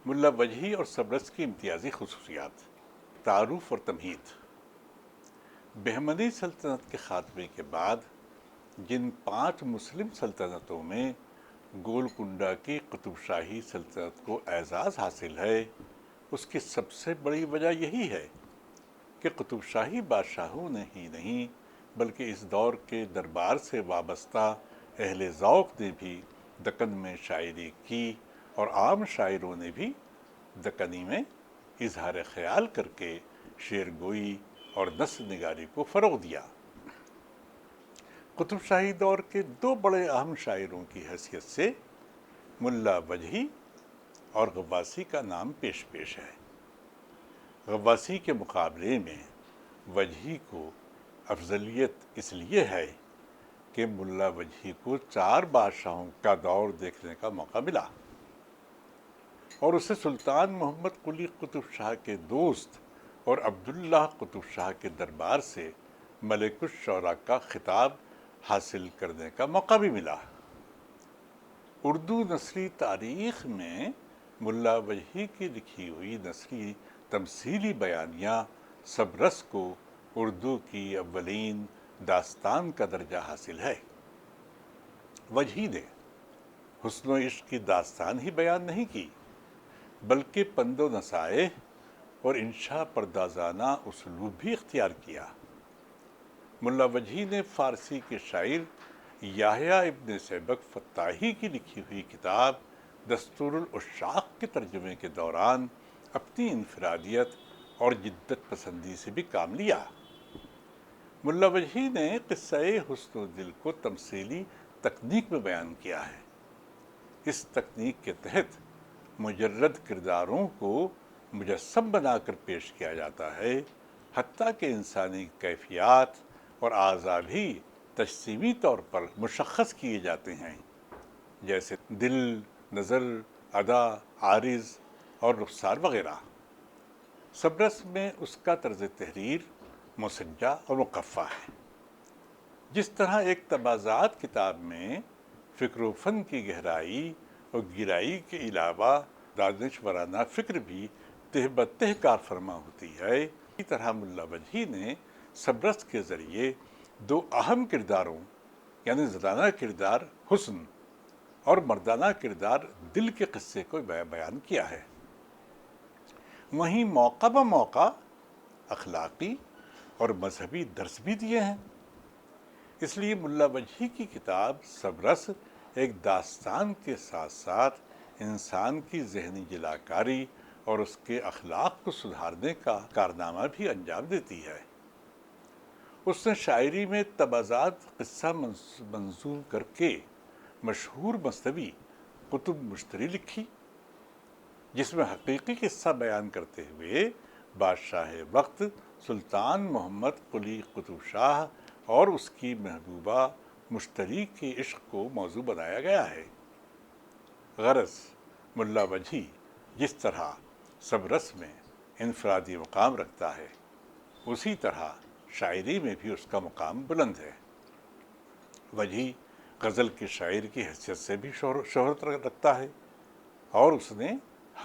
ملا وجہی اور سبرس کی امتیازی خصوصیات، تعارف اور تمہید۔ بہمنی سلطنت کے خاتمے کے بعد جن 5 مسلم سلطنتوں میں گولکنڈہ کی قطب شاہی سلطنت کو اعزاز حاصل ہے، اس کی سب سے بڑی وجہ یہی ہے کہ قطب شاہی بادشاہوں نے ہی نہیں بلکہ اس دور کے دربار سے وابستہ اہل ذوق نے بھی دکن میں شاعری کی، اور عام شاعروں نے بھی دکنی میں اظہار خیال کر کے شعر گوئی اور نثر نگاری کو فروغ دیا۔ قطب شاہی دور کے 2 بڑے اہم شاعروں کی حیثیت سے ملا وجہی اور غواصی کا نام پیش ہے۔ غواصی کے مقابلے میں وجہی کو افضلیت اس لیے ہے کہ ملا وجہی کو 4 بادشاہوں کا دور دیکھنے کا موقع ملا، اور اسے سلطان محمد قلی قطب شاہ کے دوست اور عبداللہ قطب شاہ کے دربار سے ملک الشعراء کا خطاب حاصل کرنے کا موقع بھی ملا۔ اردو نثری تاریخ میں ملا وجہی کی لکھی ہوئی نثری تمثیلی بیانیہ سبرس کو اردو کی اولین داستان کا درجہ حاصل ہے۔ وجہی نے حسن و عشق کی داستان ہی بیان نہیں کی بلکہ پند و نصائح اور انشا پردازانہ اسلوب بھی اختیار کیا۔ ملا وجہی نے فارسی کے شاعر یحییٰ ابن سیبک فتاحی کی لکھی ہوئی کتاب دستور العشاق کے ترجمے کے دوران اپنی انفرادیت اور جدت پسندی سے بھی کام لیا۔ ملا وجہی نے قصہ حسن و دل کو تمثیلی تکنیک میں بیان کیا ہے۔ اس تکنیک کے تحت مجرد کرداروں کو مجسم بنا کر پیش کیا جاتا ہے، حتیٰ کہ انسانی کیفیات اور اعضاء بھی تجسیمی طور پر مشخص کیے جاتے ہیں، جیسے دل، نظر، ادا، عارض اور رخسار وغیرہ۔ سبرس میں اس کا طرز تحریر مسجع اور مقفع ہے۔ جس طرح ایک تبازات کتاب میں فکر و فن کی گہرائی اور گہرائی کے علاوہ دانشورانہ فکر بھی تہ بتہ کار فرما ہوتی ہے، اسی طرح ملا وجہی نے سبرس کے ذریعے 2 اہم کرداروں یعنی زنانہ کردار حسن اور مردانہ کردار دل کے قصے کو بیان کیا ہے۔ وہیں موقع بہ موقع اخلاقی اور مذہبی درس بھی دیے ہیں۔ اس لیے ملا وجہی کی کتاب سبرس ایک داستان کے ساتھ ساتھ انسان کی ذہنی جلاکاری اور اس کے اخلاق کو سدھارنے کا کارنامہ بھی انجام دیتی ہے۔ اس نے شاعری میں تبازات قصہ منظوم کر کے مشہور مثنوی قطب مشتری لکھی، جس میں حقیقی قصہ بیان کرتے ہوئے بادشاہ وقت سلطان محمد قلی قطب شاہ اور اس کی محبوبہ مشتری کے عشق کو موضوع بنایا گیا ہے۔ غرض ملا وجہی جس طرح سبرس میں انفرادی مقام رکھتا ہے، اسی طرح شاعری میں بھی اس کا مقام بلند ہے۔ وجہی غزل کے شاعر کی حیثیت سے بھی شہرت رکھتا ہے، اور اس نے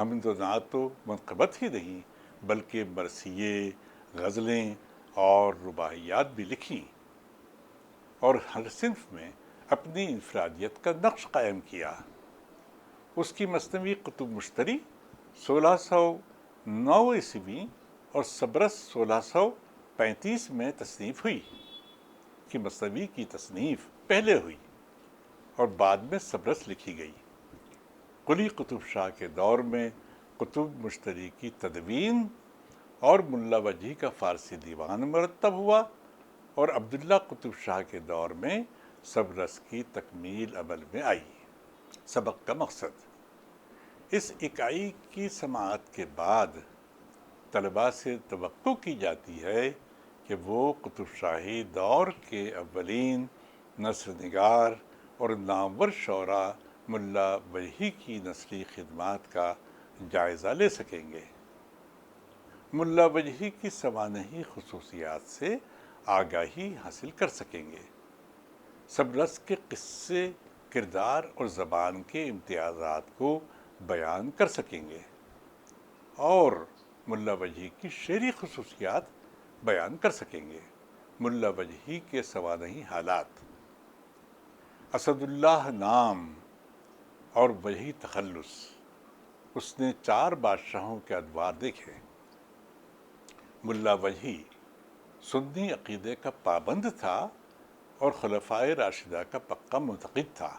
حمد و نعت و منقبت ہی نہیں بلکہ مرثیے، غزلیں اور رباعیات بھی لکھیں، اور ہر صنف میں اپنی انفرادیت کا نقش قائم کیا۔ اس کی مثنوی قطب مشتری 1609 عیسوی اور سبرس 1635 میں تصنیف ہوئی، کہ مثنوی کی تصنیف پہلے ہوئی اور بعد میں سبرس لکھی گئی۔ قلی قطب شاہ کے دور میں قطب مشتری کی تدوین اور ملا وجہی کا فارسی دیوان مرتب ہوا، اور عبداللہ قطب شاہ کے دور میں سبرس کی تکمیل عمل میں آئی۔ سبق کا مقصد: اس اکائی کی سماعت کے بعد طلباء سے توقع کی جاتی ہے کہ وہ قطب شاہی دور کے اولین نثر نگار اور نامور شعراء ملا وجہی کی نثری خدمات کا جائزہ لے سکیں گے، ملا وجہی کی سوانحی خصوصیات سے آگاہی حاصل کر سکیں گے، سبرس کے قصے، کردار اور زبان کے امتیازات کو بیان کر سکیں گے۔ اور ملا وجہی کی شعری خصوصیات بیان کر سکیں گے۔ ملا وجہی کے سوانحی حالات: اسد اللہ نام اور وجہی تخلص۔ اس نے 4 بادشاہوں کے ادوار دیکھے۔ ملا وجہی سنی عقیدے کا پابند تھا اور خلفائے راشدہ کا پکا معتقد تھا۔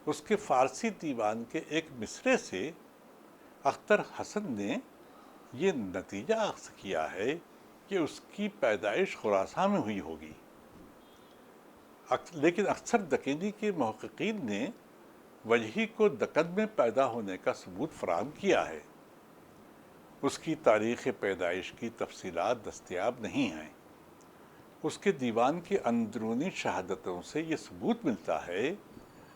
اس کے فارسی دیوان کے ایک مصرعے سے اختر حسن نے یہ نتیجہ اخذ کیا ہے کہ اس کی پیدائش خراسان میں ہوئی ہوگی، لیکن اکثر دکنی کے محققین نے وجہی کو دکن میں پیدا ہونے کا ثبوت فراہم کیا ہے۔ اس کی تاریخ پیدائش کی تفصیلات دستیاب نہیں ہیں۔ اس کے دیوان کی اندرونی شہادتوں سے یہ ثبوت ملتا ہے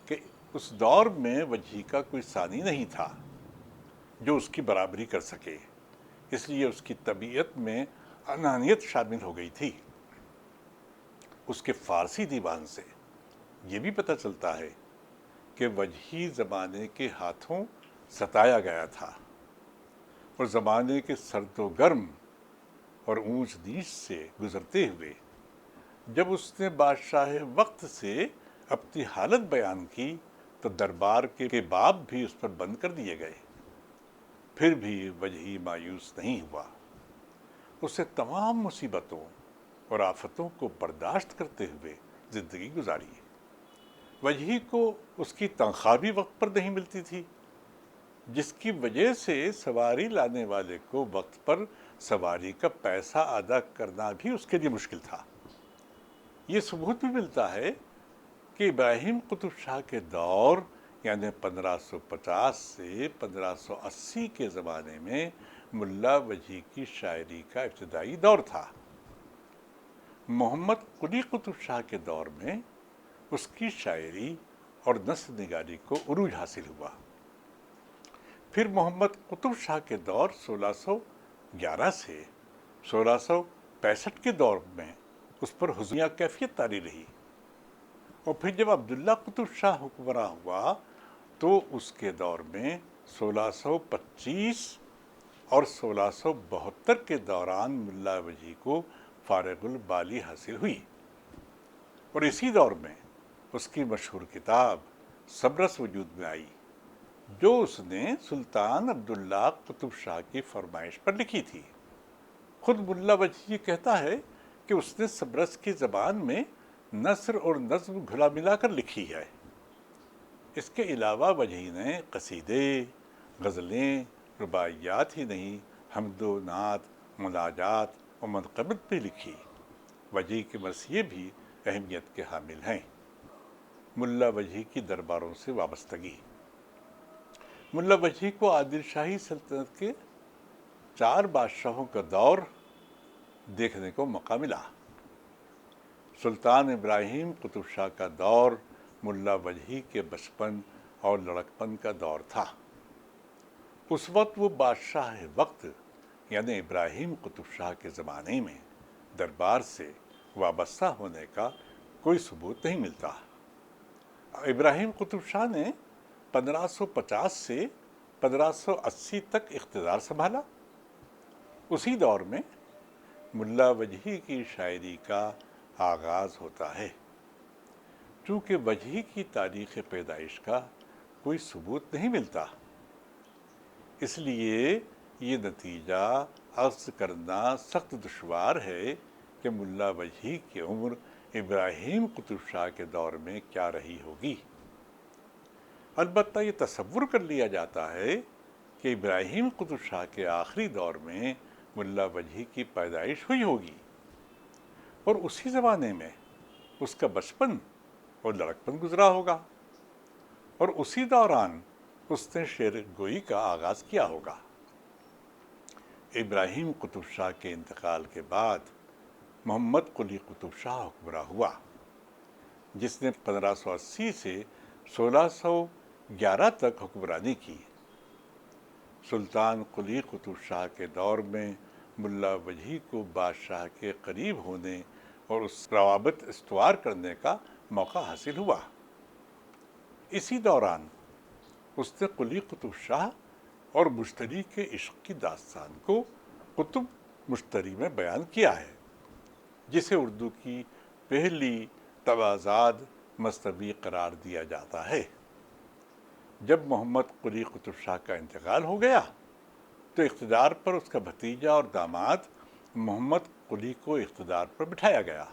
کہ اس دور میں وجہی کا کوئی ثانی نہیں تھا جو اس کی برابری کر سکے، اس لیے اس کی طبیعت میں انانیت شامل ہو گئی تھی۔ اس کے فارسی دیوان سے یہ بھی پتہ چلتا ہے کہ وجہی زمانے کے ہاتھوں ستایا گیا تھا اور زمانے کے سرد و گرم اور اونچ نیچ سے گزرتے ہوئے جب اس نے بادشاہ وقت سے اپنی حالت بیان کی تو دربار کے باب بھی اس پر بند کر دیے گئے، پھر بھی وجہی مایوس نہیں ہوا۔ اسے تمام مصیبتوں اور آفتوں کو برداشت کرتے ہوئے زندگی گزاری۔ وجہی کو اس کی تنخواہ بھی وقت پر نہیں ملتی تھی، جس کی وجہ سے سواری لانے والے کو وقت پر سواری کا پیسہ ادا کرنا بھی اس کے لیے مشکل تھا۔ یہ ثبوت بھی ملتا ہے کہ ابراہیم قطب شاہ کے دور یعنی 1550 سے 1580 کے زمانے میں ملا وجہی کی شاعری کا ابتدائی دور تھا۔ محمد قلی قطب شاہ کے دور میں اس کی شاعری اور نثر نگاری کو عروج حاصل ہوا۔ پھر محمد قطب شاہ کے دور 1611 سے 1665 کے دور میں اس پر حزنیہ کیفیت طاری رہی، اور پھر جب عبداللہ قطب شاہ حکمراں ہوا تو اس کے دور میں 1625 اور 1672 کے دوران ملا وجہی کو فارغ البالی حاصل ہوئی، اور اسی دور میں اس کی مشہور کتاب سبرس وجود میں آئی، جو اس نے سلطان عبداللہ قطب شاہ کی فرمائش پر لکھی تھی۔ خود ملا وجہی یہ کہتا ہے کہ اس نے سبرس کی زبان میں نثر اور نظم گھلا ملا کر لکھی ہے۔ اس کے علاوہ وجہی نے قصیدے، غزلیں، رباعیات ہی نہیں، حمد و نعت، مناجات اور منقبت بھی لکھی۔ وجہی کے مرثیے بھی اہمیت کے حامل ہیں۔ ملا وجہی کی درباروں سے وابستگی: ملا وجہی کو عادل شاہی سلطنت کے 4 بادشاہوں کا دور دیکھنے کو موقع ملا۔ سلطان ابراہیم قطب شاہ کا دور ملا وجہی کے بچپن اور لڑکپن کا دور تھا۔ اس وقت وہ بادشاہ وقت یعنی ابراہیم قطب شاہ کے زمانے میں دربار سے وابستہ ہونے کا کوئی ثبوت نہیں ملتا۔ ابراہیم قطب شاہ نے 1550 سے 1580 تک اقتدار سنبھالا۔ اسی دور میں ملا وجہی کی شاعری کا آغاز ہوتا ہے۔ چونکہ وجہی کی تاریخ پیدائش کا کوئی ثبوت نہیں ملتا، اس لیے یہ نتیجہ اخذ کرنا سخت دشوار ہے کہ ملا وجہی کی عمر ابراہیم قطب شاہ کے دور میں کیا رہی ہوگی۔ البتہ یہ تصور کر لیا جاتا ہے کہ ابراہیم قطب شاہ کے آخری دور میں ملا وجہی کی پیدائش ہوئی ہوگی، اور اسی زمانے میں اس کا بچپن اور لڑکپن گزرا ہوگا، اور اسی دوران اس نے شعر گوئی کا آغاز کیا ہوگا۔ ابراہیم قطب شاہ کے انتقال کے بعد محمد قلی قطب شاہ حکمراں ہوا، جس نے 1580 سے 1611 تک حکمرانی کی۔ سلطان قلی قطب شاہ کے دور میں ملا وجہی کو بادشاہ کے قریب ہونے اور اس روابط استوار کرنے کا موقع حاصل ہوا۔ اسی دوران اس نے قلی قطب شاہ اور مشتری کے عشق کی داستان کو کتب مشتری میں بیان کیا ہے، جسے اردو کی پہلی توازاد مصنوی قرار دیا جاتا ہے۔ جب محمد قلی قطب شاہ کا انتقال ہو گیا تو اقتدار پر اس کا بھتیجا اور داماد محمد قلی کو اقتدار پر بٹھایا گیا۔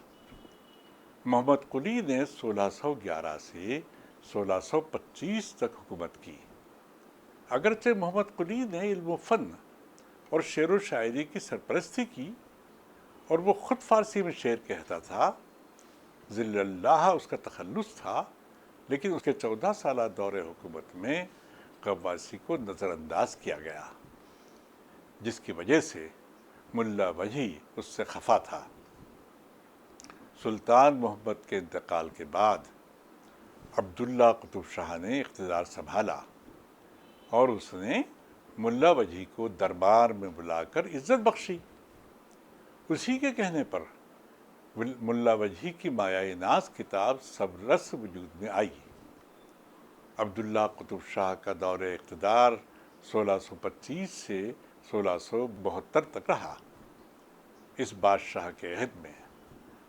محمد قلی نے 1611 سے 1625 تک حکومت کی۔ اگرچہ محمد قلی نے علم و فن اور شعر و شاعری کی سرپرستی کی اور وہ خود فارسی میں شعر کہتا تھا، ذل اللہ اس کا تخلص تھا، لیکن اس کے 14 سالہ دور حکومت میں غواصی کو نظر انداز کیا گیا، جس کی وجہ سے ملا وجہی اس سے خفا تھا۔ سلطان محمد کے انتقال کے بعد عبداللہ قطب شاہ نے اقتدار سنبھالا اور اس نے ملا وجہی کو دربار میں بلا کر عزت بخشی۔ اسی کے کہنے پر ملا وجہی کی مایۂ ناز کتاب سبرس وجود میں آئی۔ عبداللہ قطب شاہ کا دور اقتدار 1625 سے 1672 تک رہا۔ اس بادشاہ کے عہد میں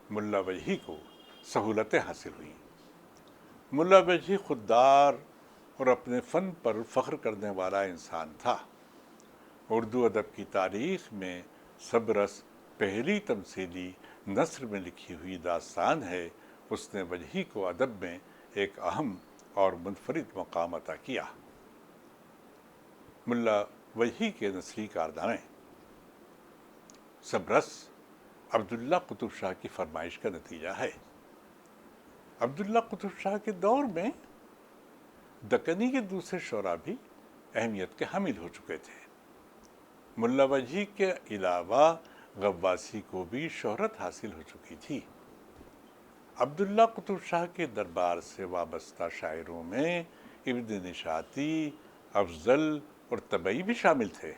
ملا وجہی کو سہولتیں حاصل ہوئیں۔ ملا وجہی خوددار اور اپنے فن پر فخر کرنے والا انسان تھا۔ اردو ادب کی تاریخ میں سبرس پہلی تمثیلی نثر میں لکھی ہوئی داستان ہے۔ اس نے وجہی کو ادب میں ایک اہم اور منفرد مقام عطا کیا۔ ملا وجہی کے نثری کارنامے۔ سبرس عبداللہ قطب شاہ کی فرمائش کا نتیجہ ہے۔ عبداللہ قطب شاہ کے دور میں دکنی کے دوسرے شعراء بھی اہمیت کے حامل ہو چکے تھے۔ ملا وجہی کے علاوہ غواصی کو بھی شہرت حاصل ہو چکی تھی۔ عبداللہ قطب شاہ کے دربار سے وابستہ شاعروں میں ابن نشاطی، افضل اور طبعی بھی شامل تھے۔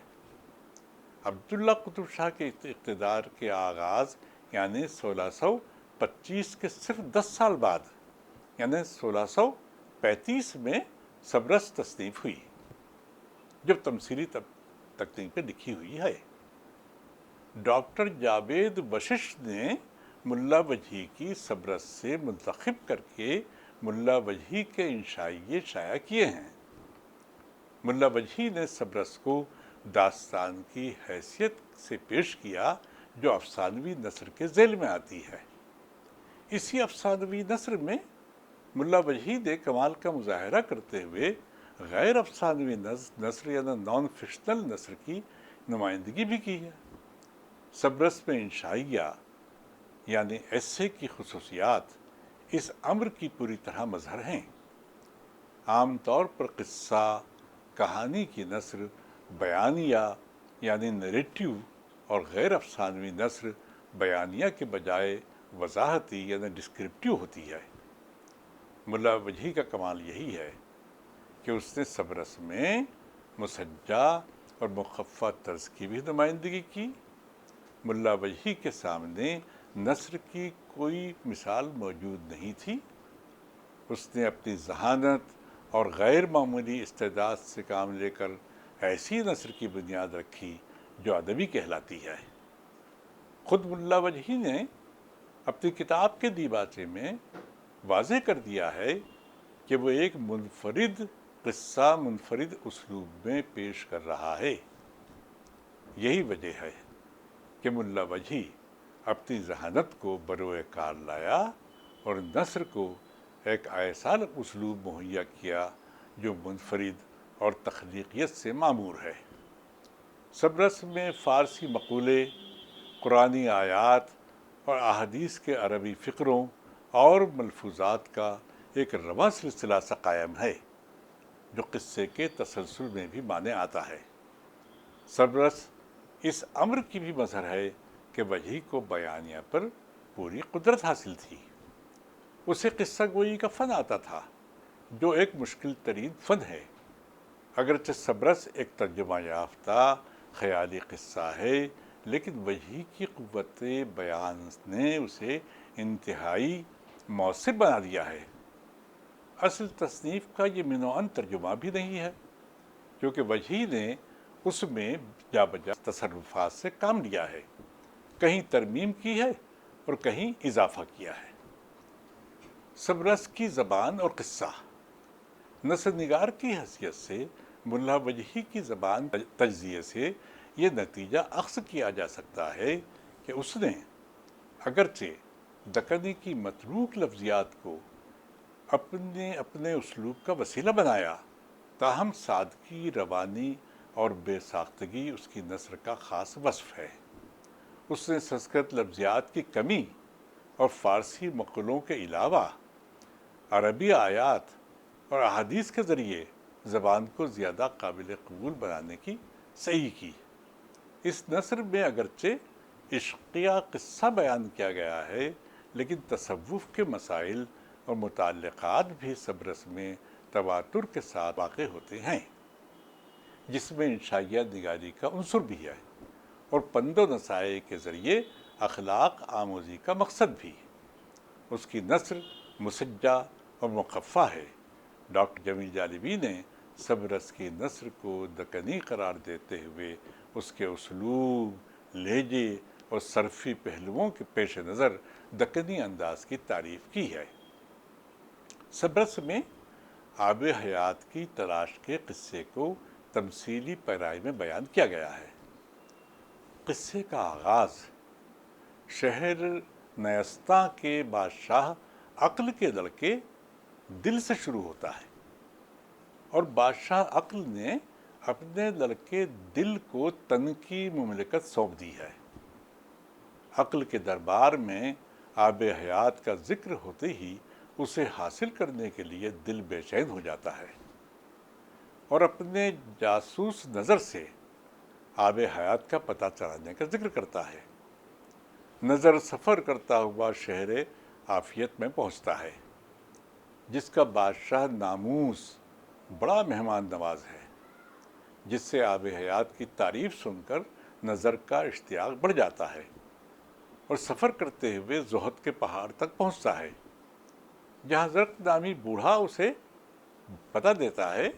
عبداللہ قطب شاہ کے اقتدار کے آغاز یعنی 1625 کے صرف 10 سال بعد یعنی 1635 میں سبرس تصنیف ہوئی، جب تمثیلی تکنیک پہ لکھی ہوئی ہے۔ ڈاکٹر جاوید بشش نے ملا وجہی کی سبرس سے منتخب کر کے ملا وجہی کے انشائیے شائع کیے ہیں۔ ملا وجہی نے سبرس کو داستان کی حیثیت سے پیش کیا جو افسانوی نثر کے ذیل میں آتی ہے۔ اسی افسانوی نثر میں ملا وجہی نے کمال کا مظاہرہ کرتے ہوئے غیر افسانوی نثر یعنی نان فکشنل نثر کی نمائندگی بھی کی ہے۔ سبرس میں انشائیہ یعنی ایسے کی خصوصیات اس امر کی پوری طرح مظہر ہیں۔ عام طور پر قصہ، کہانی کی نثر بیانیہ یعنی نریٹیو اور غیر افسانوی نثر بیانیہ کے بجائے وضاحتی یعنی ڈسکرپٹیو ہوتی ہے۔ ملا وجہی کا کمال یہی ہے کہ اس نے سبرس میں مسجع اور مخفف طرز کی بھی نمائندگی کی۔ ملا وجہی کے سامنے نثر کی کوئی مثال موجود نہیں تھی۔ اس نے اپنی ذہانت اور غیر معمولی استعداد سے کام لے کر ایسی نثر کی بنیاد رکھی جو ادبی کہلاتی ہے۔ خود ملا وجہی نے اپنی کتاب کے دیباچے میں واضح کر دیا ہے کہ وہ ایک منفرد قصہ منفرد اسلوب میں پیش کر رہا ہے۔ یہی وجہ ہے کہ ملا وجہی اپنی ذہانت کو بروئے کار لایا اور نثر کو ایک ایسا اسلوب مہیا کیا جو منفرد اور تخلیقیت سے معمور ہے۔ سبرس میں فارسی مقولے، قرآنی آیات اور احادیث کے عربی فقروں اور ملفوظات کا ایک رواں سلسلہ سا قائم ہے جو قصے کے تسلسل میں بھی مانے آتا ہے۔ سبرس اس امر کی بھی مظہر ہے کہ وجہی کو بیانیہ پر پوری قدرت حاصل تھی۔ اسے قصہ گوئی کا فن آتا تھا جو ایک مشکل ترین فن ہے۔ اگرچہ سبرس ایک ترجمہ یافتہ خیالی قصہ ہے، لیکن وجہی کی قوت بیان نے اسے انتہائی مؤثر بنا دیا ہے۔ اصل تصنیف کا یہ منوعن ترجمہ بھی نہیں ہے کیونکہ وجہی نے اس میں جا بجا تصرفات سے کام لیا ہے، کہیں ترمیم کی ہے اور کہیں اضافہ کیا ہے۔ سبرس کی زبان اور قصہ۔ نثر نگار کی حیثیت سے ملا وجہی کی زبان تجزیے سے یہ نتیجہ اخذ کیا جا سکتا ہے کہ اس نے اگرچہ دکنی کی متروک لفظیات کو اپنے اسلوب کا وسیلہ بنایا، تاہم سادگی، روانی اور بے ساختگی اس کی نثر کا خاص وصف ہے۔ اس نے سنسکرت لفظیات کی کمی اور فارسی مقولوں کے علاوہ عربی آیات اور احادیث کے ذریعے زبان کو زیادہ قابل قبول بنانے کی سعی کی۔ اس نثر میں اگرچہ عشقیہ قصہ بیان کیا گیا ہے، لیکن تصوف کے مسائل اور متعلقات بھی سبرس میں تواتر کے ساتھ واقع ہوتے ہیں، جس میں انشائیہ نگاری کا عنصر بھی ہے اور پند و نصائح کے ذریعے اخلاق آموزی کا مقصد بھی۔ اس کی نثر مسجع اور مقفع ہے۔ ڈاکٹر جمیل جالبی نے سبرس کی نثر کو دکنی قرار دیتے ہوئے اس کے اسلوب، لہجے اور صرفی پہلوؤں کے پیش نظر دکنی انداز کی تعریف کی ہے۔ سبرس میں آب حیات کی تلاش کے قصے کو تمثیلی پیرائی میں بیان کیا گیا ہے۔ قصے کا آغاز شہر نیستاں کے بادشاہ عقل کے لڑکے دل سے شروع ہوتا ہے، اور بادشاہ عقل نے اپنے لڑکے دل کو تن کی مملکت سونپ دی ہے۔ عقل کے دربار میں آب حیات کا ذکر ہوتے ہی اسے حاصل کرنے کے لیے دل بے چین ہو جاتا ہے اور اپنے جاسوس نظر سے آب حیات کا پتہ چلانے کا ذکر کرتا ہے۔ نظر سفر کرتا ہوا شہر عافیت میں پہنچتا ہے، جس کا بادشاہ ناموس بڑا مہمان نواز ہے، جس سے آب حیات کی تعریف سن کر نظر کا اشتیاق بڑھ جاتا ہے اور سفر کرتے ہوئے زہد کے پہاڑ تک پہنچتا ہے، جہاں زرق نامی بوڑھا اسے پتہ دیتا ہے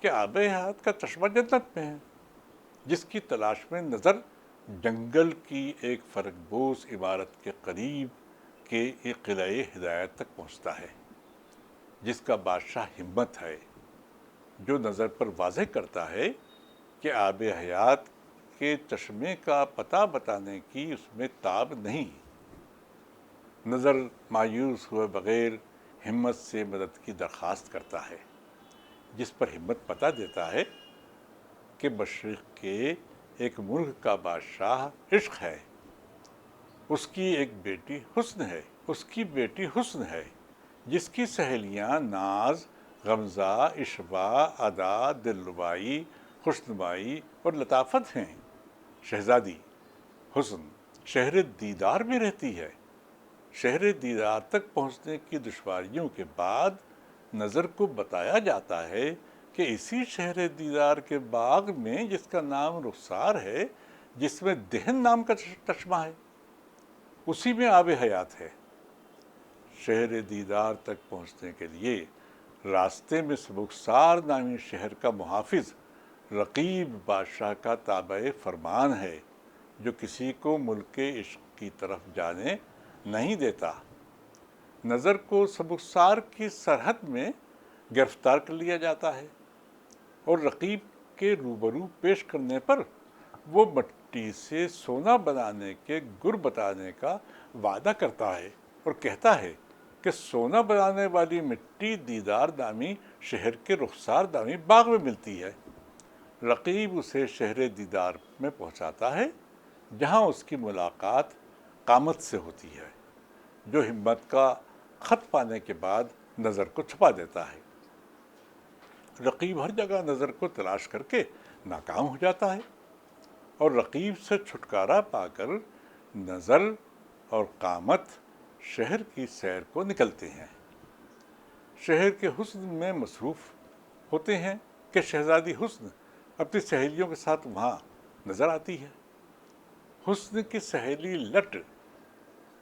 کہ آب حیات کا چشمہ جنت میں ہے، جس کی تلاش میں نظر جنگل کی ایک فرق بوس عمارت کے قریب کے ایک قلعہ ہدایت تک پہنچتا ہے، جس کا بادشاہ ہمت ہے، جو نظر پر واضح کرتا ہے کہ آب حیات کے چشمے کا پتہ بتانے کی اس میں تاب نہیں۔ نظر مایوس ہوئے بغیر ہمت سے مدد کی درخواست کرتا ہے، جس پر ہمت پتہ دیتا ہے کہ مشرق کے ایک ملک کا بادشاہ عشق ہے، اس کی ایک بیٹی حسن ہے، جس کی سہیلیاں ناز، غمزہ، اشباع، ادا، دلربائی، خوشنمائی اور لطافت ہیں۔ شہزادی حسن شہر دیدار میں رہتی ہے۔ شہر دیدار تک پہنچنے کی دشواریوں کے بعد نظر کو بتایا جاتا ہے کہ اسی شہر دیدار کے باغ میں، جس کا نام رخسار ہے، جس میں دہن نام کا چشمہ ہے، اسی میں آب حیات ہے۔ شہر دیدار تک پہنچنے کے لیے راستے میں سبکسار نامی شہر کا محافظ رقیب بادشاہ کا تابع فرمان ہے، جو کسی کو ملک عشق کی طرف جانے نہیں دیتا۔ نظر کو سبکسار کی سرحد میں گرفتار کر لیا جاتا ہے اور رقیب کے روبرو پیش کرنے پر وہ مٹی سے سونا بنانے کے گر بتانے کا وعدہ کرتا ہے اور کہتا ہے کہ سونا بنانے والی مٹی دیدار نامی شہر کے رخسار نامی باغ میں ملتی ہے۔ رقیب اسے شہر دیدار میں پہنچاتا ہے، جہاں اس کی ملاقات قامت سے ہوتی ہے، جو ہمت کا خط پانے کے بعد نظر کو چھپا دیتا ہے۔ رقیب ہر جگہ نظر کو تلاش کر کے ناکام ہو جاتا ہے اور رقیب سے چھٹکارا پا کر نظر اور قامت شہر کی سیر کو نکلتے ہیں۔ شہر کے حسن میں مصروف ہوتے ہیں کہ شہزادی حسن اپنی سہیلیوں کے ساتھ وہاں نظر آتی ہے۔ حسن کی سہیلی لٹ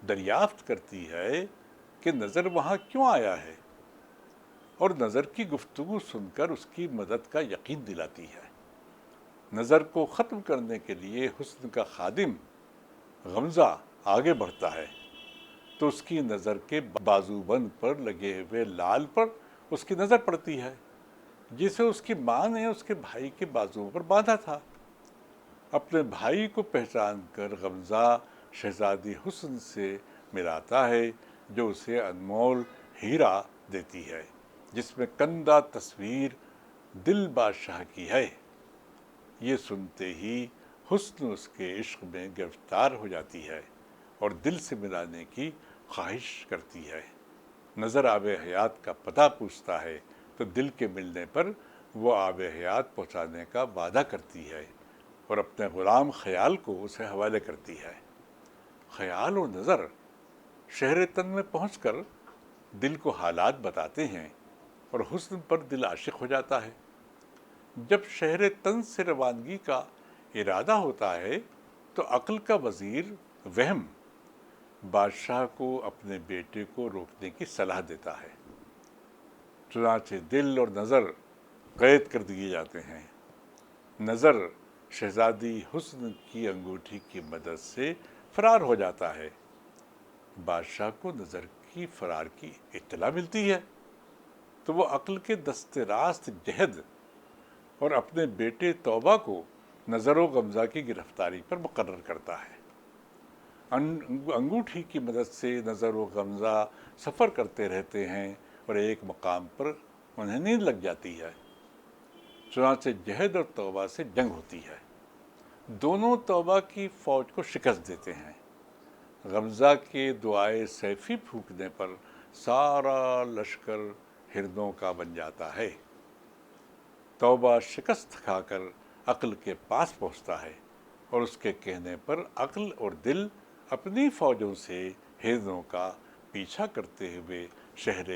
دریافت کرتی ہے کہ نظر وہاں کیوں آیا ہے، اور نظر کی گفتگو سن کر اس کی مدد کا یقین دلاتی ہے۔ نظر کو ختم کرنے کے لیے حسن کا خادم غمزہ آگے بڑھتا ہے تو اس کی نظر کے بازو بند پر لگے ہوئے لال پر اس کی نظر پڑتی ہے، جسے اس کی ماں نے اس کے بھائی کے بازو پر باندھا تھا۔ اپنے بھائی کو پہچان کر غمزہ شہزادی حسن سے ملاتا ہے، جو اسے انمول ہیرا دیتی ہے جس میں کندہ تصویر دل بادشاہ کی ہے۔ یہ سنتے ہی حسن اس کے عشق میں گرفتار ہو جاتی ہے اور دل سے ملانے کی خواہش کرتی ہے۔ نظر آب حیات کا پتہ پوچھتا ہے تو دل کے ملنے پر وہ آب حیات پہنچانے کا وعدہ کرتی ہے اور اپنے غلام خیال کو اسے حوالے کرتی ہے۔ خیال و نظر شہر تن میں پہنچ کر دل کو حالات بتاتے ہیں اور حسن پر دل عاشق ہو جاتا ہے۔ جب شہر تن سے روانگی کا ارادہ ہوتا ہے تو عقل کا وزیر وہم بادشاہ کو اپنے بیٹے کو روکنے کی صلاح دیتا ہے۔ چنانچہ دل اور نظر قید کر دیے جاتے ہیں۔ نظر شہزادی حسن کی انگوٹھی کی مدد سے فرار ہو جاتا ہے۔ بادشاہ کو نظر کی فرار کی اطلاع ملتی ہے تو وہ عقل کے دست راست جہد اور اپنے بیٹے توبہ کو نظر و غمزہ کی گرفتاری پر مقرر کرتا ہے۔ انگوٹھی کی مدد سے نظر و غمزہ سفر کرتے رہتے ہیں اور ایک مقام پر انہیں نیند لگ جاتی ہے۔ چنانچہ جہد اور توبہ سے جنگ ہوتی ہے۔ دونوں توبہ کی فوج کو شکست دیتے ہیں۔ غمزہ کے دعائے سیفی پھونکنے پر سارا لشکر ہرنوں کا بن جاتا ہے۔ توبہ شکست کھا کر عقل کے پاس پہنچتا ہے اور اس کے کہنے پر عقل اور دل اپنی فوجوں سے ہرنوں کا پیچھا کرتے ہوئے شہر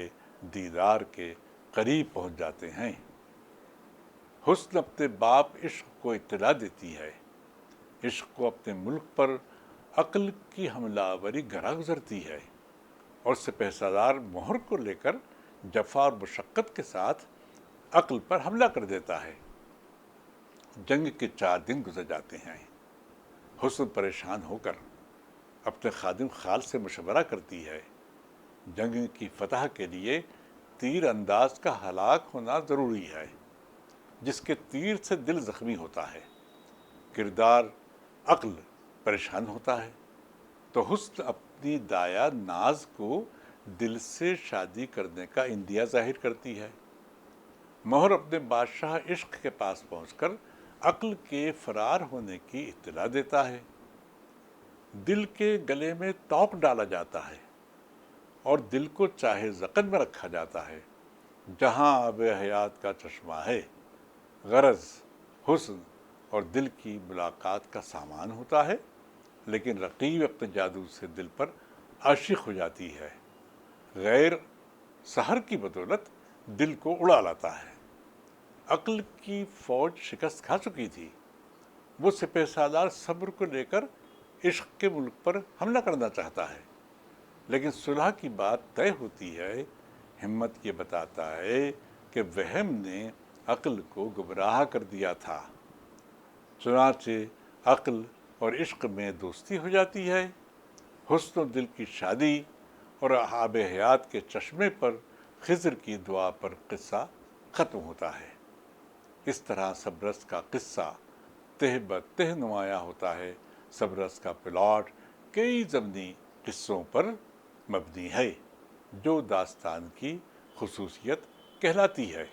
دیدار کے قریب پہنچ جاتے ہیں۔ حسن اپنے باپ عشق کو اطلاع دیتی ہے۔ عشق کو اپنے ملک پر عقل کی حملہ آوری گراں گزرتی ہے اور سپہ سالار مہر کو لے کر جفا اور مشقت کے ساتھ عقل پر حملہ کر دیتا ہے۔ جنگ کے 4 دن گزر جاتے ہیں۔ حسن پریشان ہو کر اپنے خادم خال سے مشورہ کرتی ہے۔ جنگ کی فتح کے لیے تیر انداز کا ہلاک ہونا ضروری ہے، جس کے تیر سے دل زخمی ہوتا ہے۔ کردار عقل پریشان ہوتا ہے تو حسن اپنی دایا ناز کو دل سے شادی کرنے کا اندیہ ظاہر کرتی ہے۔ مہر اپنے بادشاہ عشق کے پاس پہنچ کر عقل کے فرار ہونے کی اطلاع دیتا ہے۔ دل کے گلے میں توق ڈالا جاتا ہے اور دل کو چاہے ذقن میں رکھا جاتا ہے جہاں آب حیات کا چشمہ ہے۔ غرض حسن اور دل کی ملاقات کا سامان ہوتا ہے، لیکن رقیب اپنے جادو سے دل پر عاشق ہو جاتی ہے۔ غیر سحر کی بدولت دل کو اڑا لاتا ہے۔ عقل کی فوج شکست کھا چکی تھی۔ وہ سپہ سالار صبر کو لے کر عشق کے ملک پر حملہ کرنا چاہتا ہے، لیکن صلح کی بات طے ہوتی ہے۔ ہمت یہ بتاتا ہے کہ وہم نے عقل کو گمراہ کر دیا تھا۔ چنانچہ عقل اور عشق میں دوستی ہو جاتی ہے۔ حسن و دل کی شادی اور آب حیات کے چشمے پر خضر کی دعا پر قصہ ختم ہوتا ہے۔ اس طرح سبرس کا قصہ تہ بتہ نمایاں ہوتا ہے۔ سبرس کا پلاٹ کئی ضمنی قصوں پر مبنی ہے، جو داستان کی خصوصیت کہلاتی ہے۔